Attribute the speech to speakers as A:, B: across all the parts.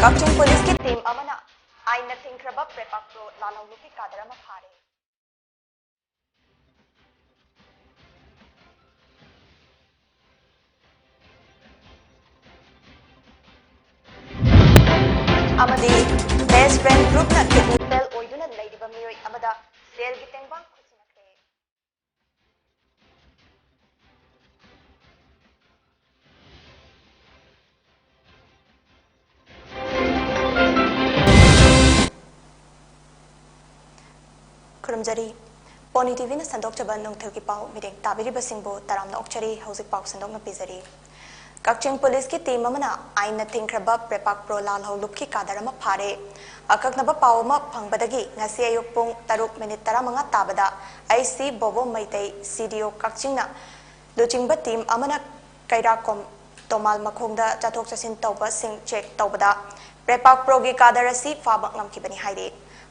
A: Kakching police की team अमना आईन थिंख्रब प्रेपाक्रो लालौलू की कादर अमा फारे अमदी बेस्ट फ्रेंड ग्रुप ना किडनी फेल ओइदुना लेदिबा मियोय अमदा सेल की तेंगबांग खुसिनखरे खुरमजरी पोनी टीवी ने संदोक्चब नोंथल की पाव मिरेंग ताबिरिबा सिंबो तरामना ओक्चरी हौजिक पाव संदोकना पिजरी कक्चिंग पुलिस की टीम अमना आईन थिंख्रब प्रेपाक प्रो लालहौलुप की कादर अमा फारे अकक्नब पाव अमा फंगबदगी ngasi ayuk pung 3:15 ताबदा आईसी बोबो मैतै सीडीओ कक्चिंगना लुचिंगबा टीम अमना कैराकोम तोमाल मखोंगदा चाथोक चसिन तौबा सिंग चेक तौबदा प्रेपाक प्रो की कादर असि फाबक ngमखिबनी हाइरे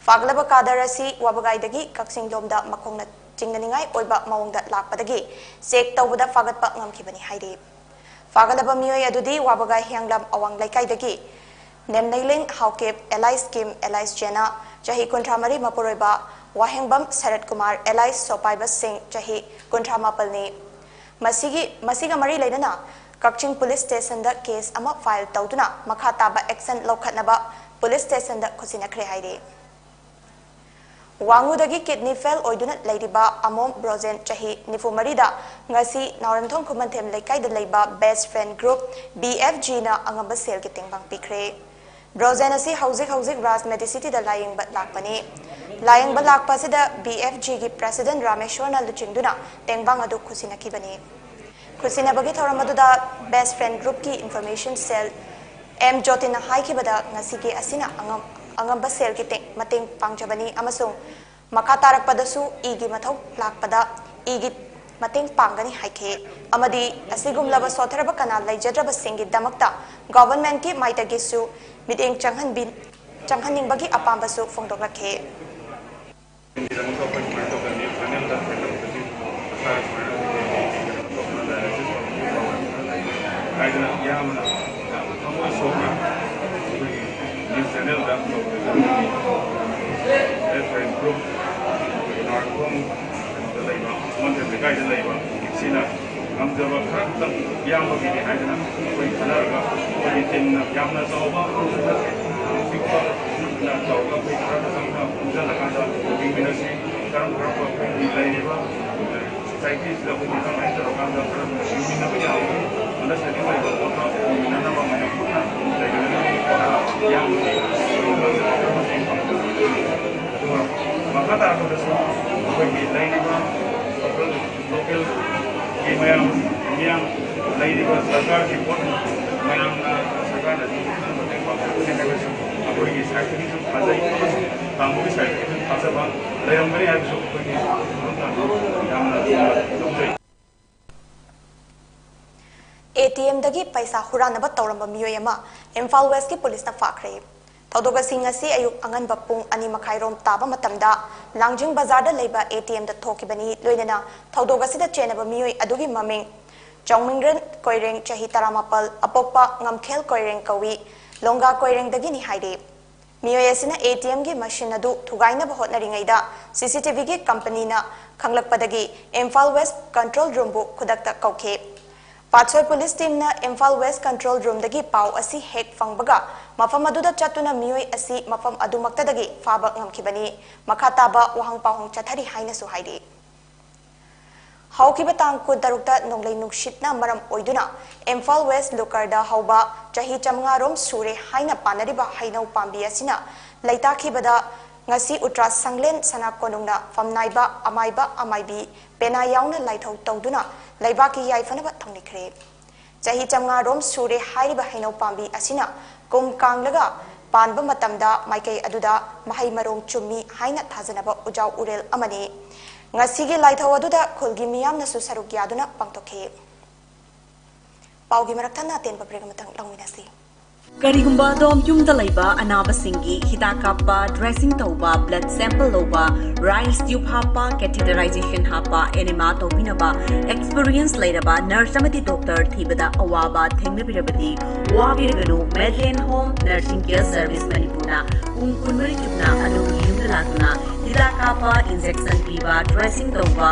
A: फागलब कादर असि वाबगाइदगी कक्चिंग लोमदा मखोंगना चिंगनिंगाई ओइबा मौंगदा लाकपदगी चेक तौबदा फागतपा ngमखिबनी हाइरे फागलब मियोय अदुदी वाबगाई हियांगलम अवांग लैकाइदगी नेमनैलिंग हाउकेप एलाइस किम एलाइस जेना चाही कुंट्रामरी मपुरोइबा वाहेंगबम शरद कुमार एलाइस सोपाइबा सिंह चाही कुंट्रामापलनी मसीगा मरी लेना कक्चिंग पुलिस स्टेशन दा केस अमा फाइल तौदुना मखा ताबा एक्शन लौखतनबा पुलिस स्टेशन दा खुसिनखरे हाइरे वांगुदगी किडनी फेल ओइदुना लेरिबा अमोम ब्रोजेन चाही निफुमरीदा ngasi नावरमथों खुमनथेम लेकाइदा लेबा बेस्ट फ्रेंड ग्रुप BFG ना अंगबा सेल की तेंगबांग पिखरे ब्रोजेन असि हौजिक राज मेडिसिटी दा लायंगबा लाकपने लायंगबा लाकपासिदा BFG की प्रेसिडेंट रामेश्वर ना लुचिंगदुना तेंगबांग अदु खुसिनखिबने खुसिनबगी थोरमदुदा बेस्ट फ्रेंड ग्रुप की इंफॉर्मेशन सेल एम जोतिना हाइखिबदा ngasi के असिना अंगम सेल की मतेंग पांगजबनी अमसुंग मखा तारकपदसु इगी मथौ लाकपदा इगी मतेंग पांगनी हाइखे अमदी असिगुमलब सोथरब कना लैजद्रब सिंगी दमक्ता गवर्नमेंट की माइतगिसु मितेंग चंगहनिंगबगी अपांबसु फोंदोकलखे ATM दगी पैसा हुरानब तौरंब मियोयमा इम्फाल वेस्ट की पुलिस ना फाखरे थौदोगसिंग असि अयुक अंगन बपुंग अनि मखाइरोम ताबा मतमदा लांगजिंग बाजार दा लेबा ATM दा थोकिबनी लोइनना थौदोगसिदा चेनब मियोय अदुगी ममिंग चौमिंग्रन कोइरेंग चाही तरामापल अपोक्पा ngमखेल कोइरेंग कवी लोंगा कोइरेंग दगी नि हाइरे मियोय असिना ATM की मशीन अदु थुगाइनब होटनरिंगैदा CCTV की कंपनी ना खंगलकपदगी इम्फाल वेस्ट कंट्रोल रूम बु खुदकता कौखे पाछोय पुलिस टीम ना इम्फाल वेस्ट कंट्रोल रूम दगी पाव असि हेक फंगबगा मफम अदुदा चतुना मियोय असि मफम अदुमक्तदगी फाबा ngमखिबनी मखाताबा वहंग पावंग चथरी हाइनसु हाइरे हौकिबा तांग कु दरुक्ता नोंगलै नुक्सितना मरम ओइदुना इम्फाल वेस्ट लुकरदा हौबा चाही चमंगा रोम सुरे हाइना पानरिबा हाइनौ पांबी असिना लैताखिबदा ngasi उट्रा संगलेन सना कोनुंगना फमनाइबा अमाइबी पेना याउना लाइथौ तौदुना लैबाकी याइफनबा थंगनिखरे चाही चमंगा रोम सुरे हाइरिबा हाइनौ पांबी असिना कुम कांगलगा पानबा मतमदा माइकै अदुदा महै मरोंग चुम्मी हाइना थाजनबा उजाउ उरेल अमने ngasiगी लाइथौ अदुदा खुलगी मियामनसु सरुक यादुना पांगतोखे पाउगी मरक्थना तेन बब्रेग Matang लौमिनासी
B: Karigumba dom yumda laiba anabasingi hida kappa dressing tauba blood sample loba rice tube hapa catheterization hapa enema tobinaba experience lairaba nurse amati doctor thibada awaba thengnabirabadi wabirganu Medlane Home Nursing Care Service Manipurna kunmari chupna adu yumda latuna hida kappa injection piba dressing tauba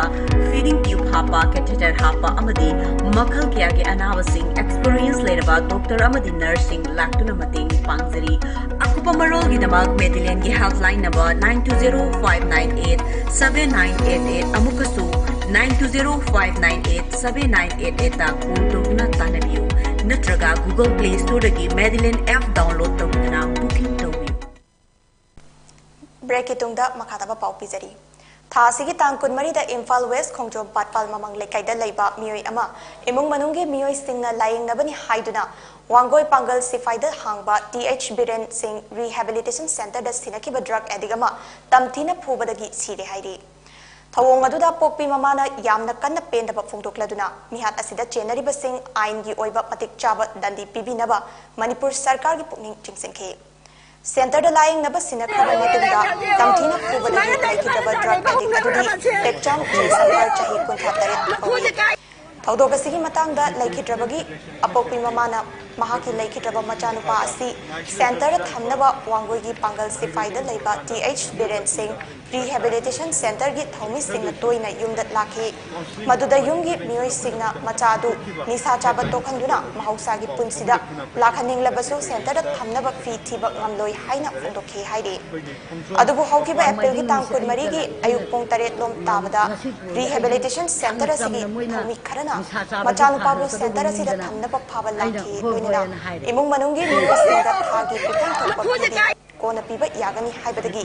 B: feeding tube hapa catheter hapa amadi makhal kya ke anabasing experience lairaba doctor amadi nursing tuna mating pangzari akupa marol gidamak Medlane gi helpline number 9205987988 amukasu 9205987988 ta phone tawna tanabiu natraga Google Play Store gi Medlane app download tawna booking tawiu
A: break itungda makataba pau pizari थासिगी तांग कुनमरीदा Imphal waste खोंजोम पाटपाल ममंग लेकाइदा लेबा मियोय अमा इमुंग मनुंगे मियोय सिंगना लायिंगनबनी हाइदुना वांगोय Pongal सिफाइदा हांगबा TH villain सिंग rehabilitation centre दा सिनकिबा drug addict अमा तमथीना फुबदगी सिरे हाइरी थवोंग अदुदा पोकपी ममाना यामना कन्ना पेंदबा फोंदोक्लदुना मिहात असिदा चेनरिबा सिंग आइनगी ओइबा मतिक चाबा दंदी पिबिनबा मणिपुर सरकार की पुनिंग चिंगसिनखे centre lying नब सिनखबा मतुंदा तमथीना फुबदगी लाइकिदबा drug addict अदुदी टेक्चाम जेसंगर चाही कुंथा तरेत थौदोगसिगी मतंगदा लाइकिद्रबगी अपोपी ममाना महाकी लाइकिद्रबा मचानुपा असि सेंटर थमनबा वांगोगी पांगल सिफाइदा लेबा TH villain Singh rehabilitation centre की थौमी सिंह तोइना युमदा लाखी मदुदा युमगी मियोय सिंगना मचादु निसा चाबा तोखंदुना महौसागी पुंसिदा लाखनिंगलबसु सेंटर थमनबा फी थिबा ngamloi haina phongdokhe haide adubu hawkiba April gi tang kunmari gi ayuk pong taret lom tabada rehabilitation center asigi thomi kharana machanupabu center asida thamnaba phaba lakhi toinana imung manungi miyosinda thagi pitam thokpakidi kona piba yagani haibadagi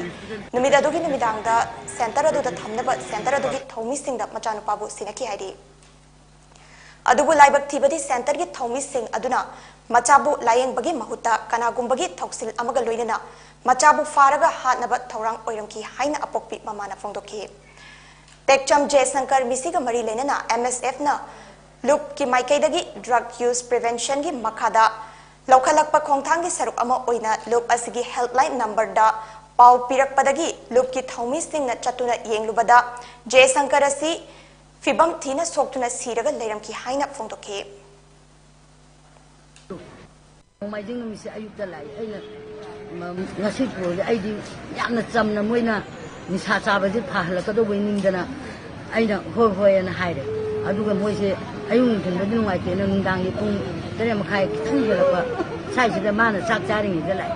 A: numida adugi numidangda center aduda thamnaba center adugi thomi singda machanupabu sinaki haide अदुबु लाइबक थिबदी centre की थौमी Singh अदुना मचाबु lying बगी महुता कनागुंबगी थौसिल अमगा लोइनना मचाबु फारगा हानब थौरांग ओइरमकी हाइना अपोकपी ममाना फोंदोखी टेक्चम जयशंकर मिसिगा मरी लेनना MSF ना loop की माइकेदगी drug use prevention की मखादा लौखलकपा खोंगथांग की सरुक अमा ओइना लुप असिगी हेल्पलाइन नंबर दा पाउ पिरकपदगी लुप की थौमी सिंह न चतुना येंगलुबदा जयशंकर असि फिबम थीना सोक्तुना सीरगा लेरम की हाइना फोंदोखे
C: माइजिंग मिसे अयुक्ता लाई अइना ngasi ko aidi yamna chamna moina nisa chabaji phahalakado boiningdana aina hoi hoi na haire aduga moise ayung thingda nungai te na nungdang ni pung tere makhai khang jelapa sai sida mana chak charing de lai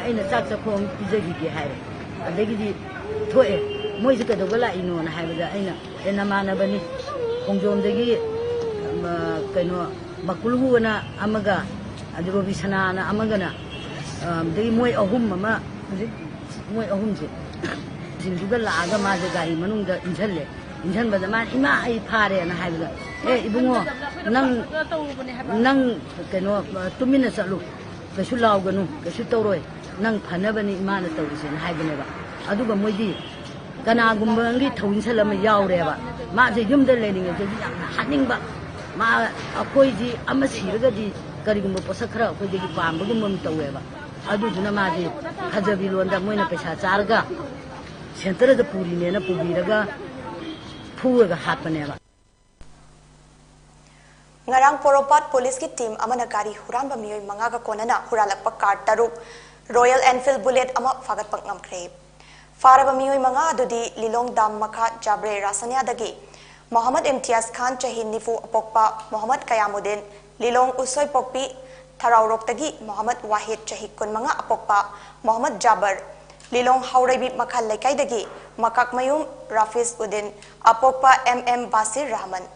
C: aina chak cha khom pijagi ge haire adegi di thoe moise ka doga lai no na haibada aina ena mana bani khongjom dagi kaino makulu na amaga aduro bisana na amaga na dagi moi ahum mama moi ahum se jinduga laaga ma de gari manungda injalle injan bada man ima ai phare na haibada ibungo nang kaino tumina chalu kasu lauganu kasu tawroi nang phanabani imana tawrise na haibane ba aduga moidi कनागुम्बंगी थौइनसल अमा यावरेबा माजे युमदा लेनिंगे जे यामना हानिंगबा मा अखोइजी अमा सिरगदी करिगुम्ब पोसा खरा अखोइदगी पामबगुम तवेबा अदुजुना माजे खजबी लोंदा Moina पैसा चारगा सेंटरदा पुरीनेना पुबीरगा फुरगा हापनेबा
A: ngarang poropat police ki team amana gari huranba miyoi mangaga konana huralakpa car taruk Royal Enfield bullet ama fagatpak ngamkhre फारबा मियोय मंगा दुदी लिलोंग दाम मखा जाब्रे रासनिया दगी मोहम्मद इम्तियाज खान चही निफु अपोकपा मोहम्मद कयामुद्दीन लिलोंग उसोय पोकपी थराउरोक दगी मोहम्मद वाहिद चही कुनमंगा अपोकपा मोहम्मद जाबर लिलोंग हाउरेबी मखा लेकाय दगी मकाक मयूम राफिज उद्दीन अपोकपा MM बासिर रहमान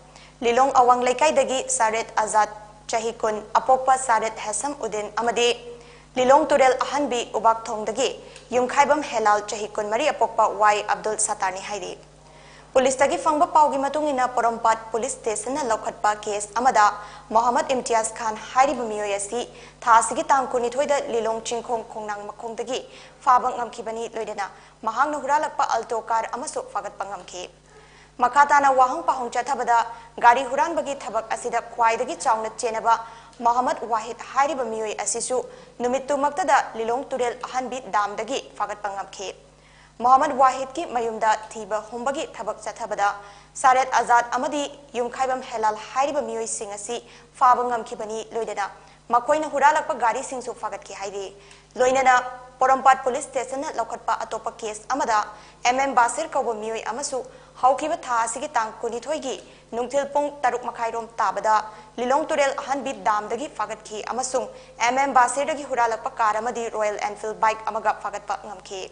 A: लिलोंग अवांग लेकाय दगी सारेत आजाद चही कुन अपोकपा सारेत हसम उद्दीन अमदे लिलोंग तुरेल अहनबी उबाक थोंगदगी युमखाइबम हेलाल चही कुनमरी अपोकपा वाई अब्दुल सतारनी हाइरी पुलिस तगी फंगबा पाउगी मतुंगिना पोरमपाट पुलिस स्टेशन न लौखटपा केस अमदा मोहम्मद इम्तियाज खान हाइरी मियोय असि थासिगी तांग कुनिथोइदा लिलोंग चिंखोंग खोंगनांग मखोंगदगी फाबंग ngамखिबनी लोइदना महांग हुरालकपा अल्टो कार अमसु फागतपा ngамखि मखाताना वाहंग पाहुंग चथबदा गाड़ी हुरानबगी थबक असिदा ख्वाइदगी Chowna चेनबा Mohammed Wahid Hariba Mioi Asisu Numitu Maktada Lilong Turel Hanbit Damdagi Fagat Pangapke Mohammed Wahid ki Mayumda Tiba Humbagi Tabak Satabada Saret Azad Amadi Yumkaibam Helal Hariba Mioi Singasi Fabangam Kibani Loidana Makoina Huralapa Gari Singsu Fagat Ki Hairi Loinana Porompat Police Station Lokatpa Atopa case Amada Basir Kawa Mioi Amasu Haukiba Tasigi Tang Kunitoigi Nungtil Pung Taruk Makairom Tabada Lilong Turel Hanbit Damdagi Fagat Ki Amasung Basir Dagi Huralapa Karamadi Royal Enfield Bike Amaga Fagat Pa Ngamki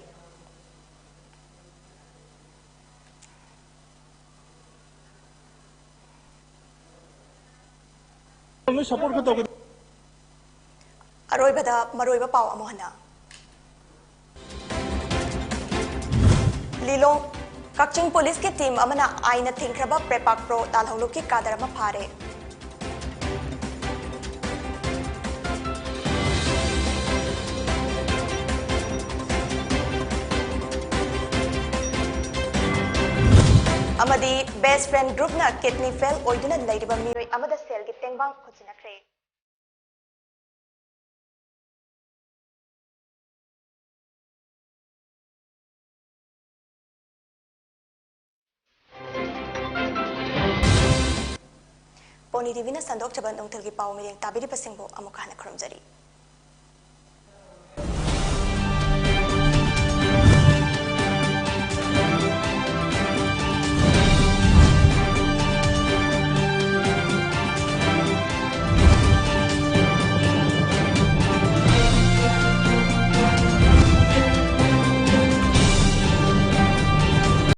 A: Aroibada Maroiba Pau Amohana Lilong Kakching Police ki team amana aina thinkraba prepak pro talholu ki kadarama phare Amadi best friend group na kidney fail oiduna leiriba mioi amada cell gi tengbang khutsinakre Pony TV na sandok chaban dongthil gi pau mireng tabiri pasingbo amukana khramjari